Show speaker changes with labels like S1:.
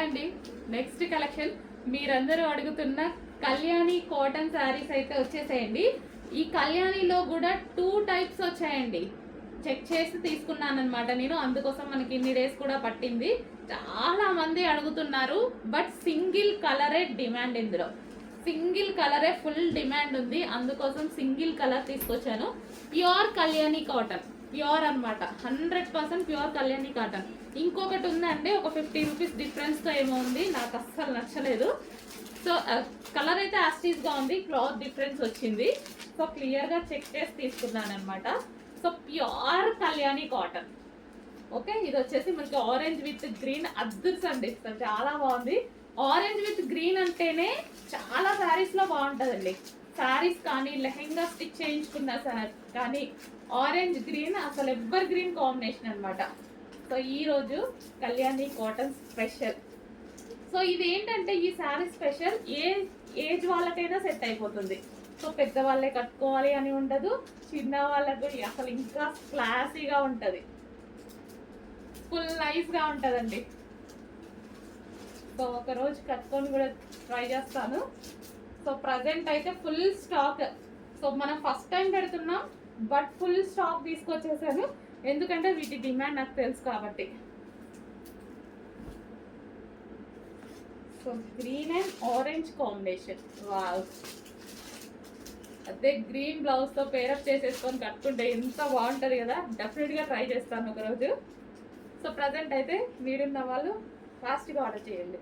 S1: అండి, next collection మీరందరూ అడుగుతున్న కళ్యాణి కాటన్ శారీస్ అయితే వచ్చేసేయండి. ఈ కళ్యాణిలో కూడా 2 టైప్స్ వచ్చాయండి. చెక్ చేసి తీసుకున్నాను అనమాట నేను, అందుకోసం మనకి ఇన్ని డేస్ కూడా పట్టింది. చాలా మంది అడుగుతున్నారు, బట్ సింగిల్ కలరే డిమాండ్. ఇందులో సింగిల్ కలరే ఫుల్ డిమాండ్ ఉంది, అందుకోసం సింగిల్ కలర్ తీసుకొచ్చాను. ప్యూర్ కళ్యాణి కాటన్, ప్యూర్ అనమాట, 100% ప్యూర్ కళ్యాణి కాటన్. ఇంకొకటి ఉందండి, ఒక 50 రూపీస్ డిఫరెన్స్తో ఏమో ఉంది, నాకు అస్సలు నచ్చలేదు. సో కలర్ అయితే యాస్టీస్గా ఉంది, క్లాత్ డిఫరెన్స్ వచ్చింది. సో క్లియర్గా చెక్ చేసి తీసుకున్నాను అనమాట. So pure Kalyani cotton. Okay, ఇది వచ్చేసి మనకి ఆరెంజ్ విత్ గ్రీన్ అద్దుర్స్ అండి, చాలా బాగుంది. ఆరెంజ్ విత్ గ్రీన్ అంటేనే చాలా శారీస్లో బాగుంటుందండి. శారీస్ కానీ లెహెంగా స్టిచ్ చేయించుకున్న కానీ ఆరెంజ్ గ్రీన్ అసలు ఎవర్ గ్రీన్ కాంబినేషన్ అనమాట. సో ఈరోజు కళ్యాణి కాటన్ స్పెషల్. సో ఇది ఏంటంటే ఈ శారీ స్పెషల్ ఏజ్ వాళ్ళకైనా సెట్ అయిపోతుంది. సో పెద్దవాళ్ళే కట్టుకోవాలి అని ఉండదు, చిన్న వాళ్ళకు అసలు ఇంకా క్లాసీగా ఉంటుంది, ఫుల్ నైస్గా ఉంటుందండి. సో ఒకరోజు కట్టుకొని కూడా ట్రై చేస్తాను. సో ప్రజెంట్ అయితే ఫుల్ స్టాక్. సో మనం ఫస్ట్ టైం పెడుతున్నాం, బట్ ఫుల్ స్టాక్ తీసుకొచ్చేసాను, ఎందుకంటే వీటి డిమాండ్ నాకు తెలుసు కాబట్టి. So green and orange combination, wow! అదే గ్రీన్ బ్లౌజ్తో పేరప్ చేసేసుకొని కట్టుకుంటే ఎంత బాగుంటుంది కదా. డెఫినెట్గా ట్రై చేస్తాను ఒకరోజు. సో ప్రజెంట్ అయితే మీరున్న వాళ్ళు ఫాస్ట్గా ఆర్డర్ చేయండి.